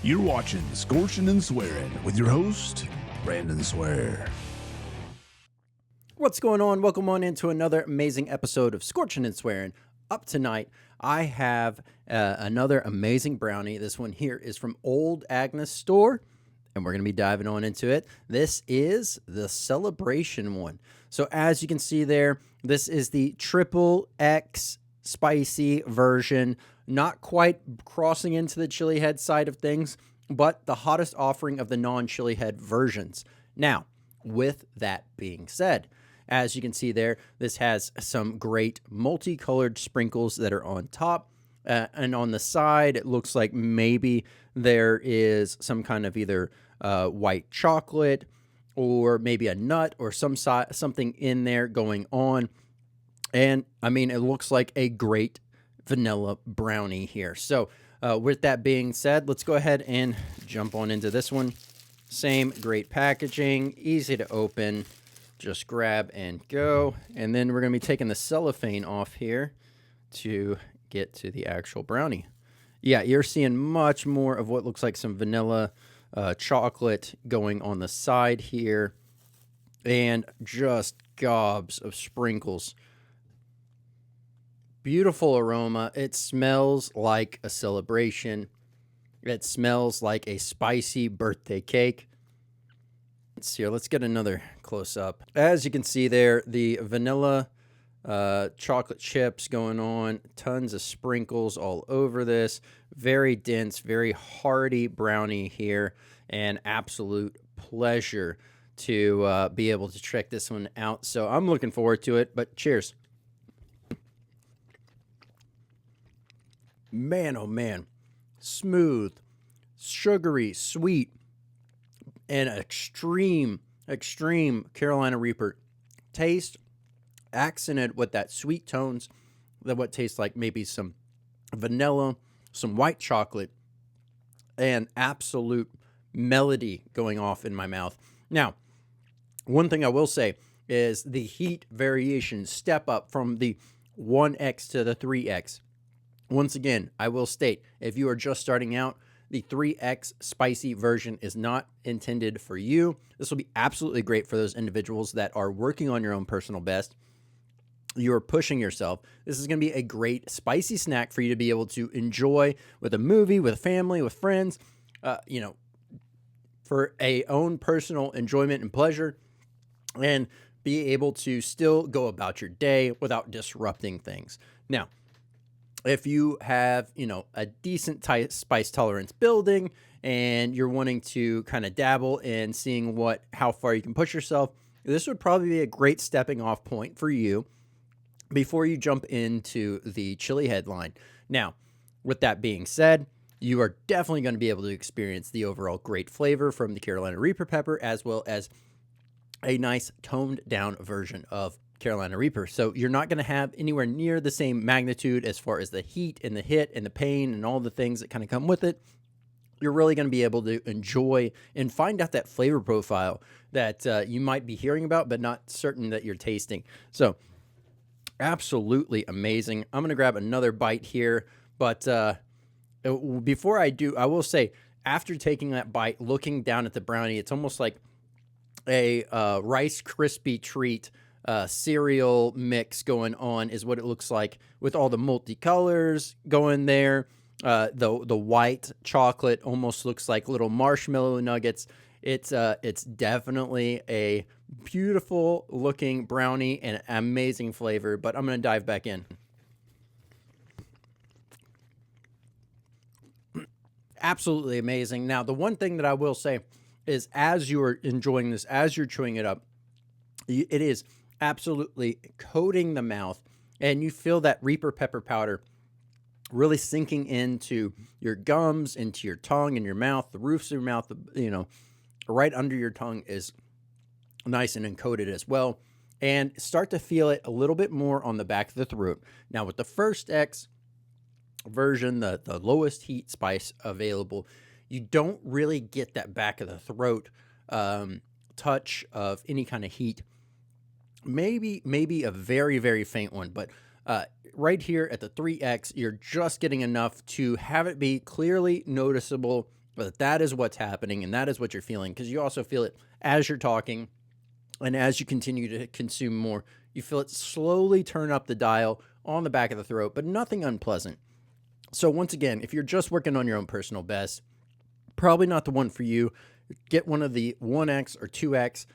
You're watching Scorching and Swearing with your host, Brandon Swear. What's going on? Welcome on into another amazing episode of Scorching and Swearing. Up tonight, I have another amazing brownie. This one here is from old Agness Store, and we're going to be diving on into it. This is the Celebration one. So as you can see there, this is the triple X spicy version, not quite crossing into the chili head side of things, but the hottest offering of the non-chili head versions. Now, with that being said, as you can see there, this has some great multicolored sprinkles that are on top. And on the side, it looks like maybe there is some kind of either white chocolate or maybe a nut or something in there going on. And I mean, it looks like a great vanilla brownie here. So with that being said, let's go ahead and jump on into this one. Same great packaging, easy to open. Just grab and go. And then we're going to be taking the cellophane off here to get to the actual brownie. Yeah, you're seeing much more of what looks like some vanilla chocolate going on the side here. And just gobs of sprinkles. Beautiful aroma. It smells like a celebration. It smells like a spicy birthday cake. Let's see here. Let's get another close up. As you can see there, the vanilla chocolate chips going on. Tons of sprinkles all over this. Very dense, very hearty brownie here. And absolute pleasure to be able to check this one out. So I'm looking forward to it. But cheers. Man, oh man, smooth, sugary, sweet, and extreme Carolina Reaper taste, accented with that sweet tones, that what tastes like maybe some vanilla, some white chocolate, and absolute melody going off in my mouth. Now, one thing I will say is the heat variation step up from the 1X to the 3X. Once again, I will state, if you are just starting out, the 3X spicy version is not intended for you. This will be absolutely great for those individuals that are working on your own personal best. You're pushing yourself. This is going to be a great spicy snack for you to be able to enjoy with a movie, with family, with friends, for a own personal enjoyment and pleasure, and be able to still go about your day without disrupting things. Now, if you have, a decent spice tolerance building and you're wanting to kind of dabble in seeing how far you can push yourself, this would probably be a great stepping off point for you before you jump into the chili headline. Now, with that being said, you are definitely going to be able to experience the overall great flavor from the Carolina Reaper pepper, as well as a nice toned down version of Carolina Reaper. So you're not going to have anywhere near the same magnitude as far as the heat and the hit and the pain and all the things that kind of come with it. You're really going to be able to enjoy and find out that flavor profile that you might be hearing about, but not certain that you're tasting. So absolutely amazing. I'm going to grab another bite here, but before I do, I will say, after taking that bite, looking down at the brownie, it's almost like a Rice Krispie treat cereal mix going on is what it looks like, with all the multicolors going there. The white chocolate almost looks like little marshmallow nuggets. It's definitely a beautiful looking brownie and amazing flavor, but I'm going to dive back in. Absolutely amazing. Now, the one thing that I will say is, as you are enjoying this, as you're chewing it up, it is absolutely coating the mouth, and you feel that Reaper pepper powder really sinking into your gums, into your tongue and your mouth. The roofs of your mouth, right under your tongue is nice and encoded as well, and start to feel it a little bit more on the back of the throat. Now, with the first X version, the lowest heat spice available, you don't really get that back of the throat touch of any kind of heat. Maybe a very, very faint one, but right here at the 3X, you're just getting enough to have it be clearly noticeable But that is what's happening, and that is what you're feeling, because you also feel it as you're talking, and as you continue to consume more, you feel it slowly turn up the dial on the back of the throat, but nothing unpleasant. So once again, if you're just working on your own personal best, probably not the one for you. Get one of the 1X or 2X,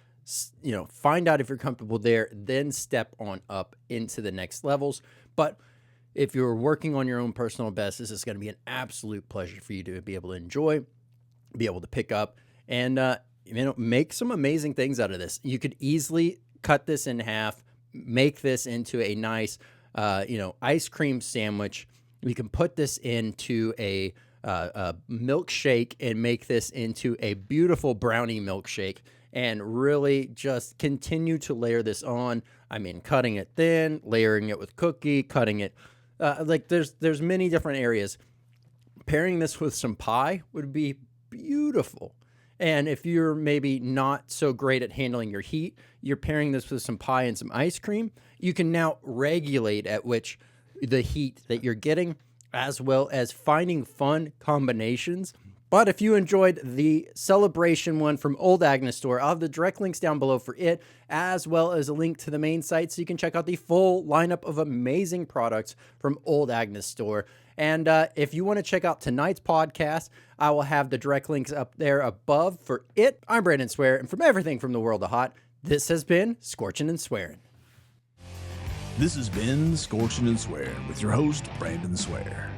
find out if you're comfortable there, then step on up into the next levels. But if you're working on your own personal best, this is going to be an absolute pleasure for you to be able to enjoy, be able to pick up, and make some amazing things out of this. You could easily cut this in half, make this into a nice, ice cream sandwich. You can put this into a milkshake and make this into a beautiful brownie milkshake, and really just continue to layer this on. I mean, cutting it thin, layering it with cookie, cutting it there's many different areas. Pairing this with some pie would be beautiful. And if you're maybe not so great at handling your heat, you're pairing this with some pie and some ice cream. You can now regulate at which the heat that you're getting, as well as finding fun combinations. But if you enjoyed the celebration one from Old Agness Store, I'll have the direct links down below for it, as well as a link to the main site so you can check out the full lineup of amazing products from Old Agness Store. And if you want to check out tonight's podcast, I will have the direct links up there above for it. I'm Brandon Swear, and from everything from the world of hot, this has been Scorching and Swearing. This has been Scorching and Swearing with your host, Brandon Swear.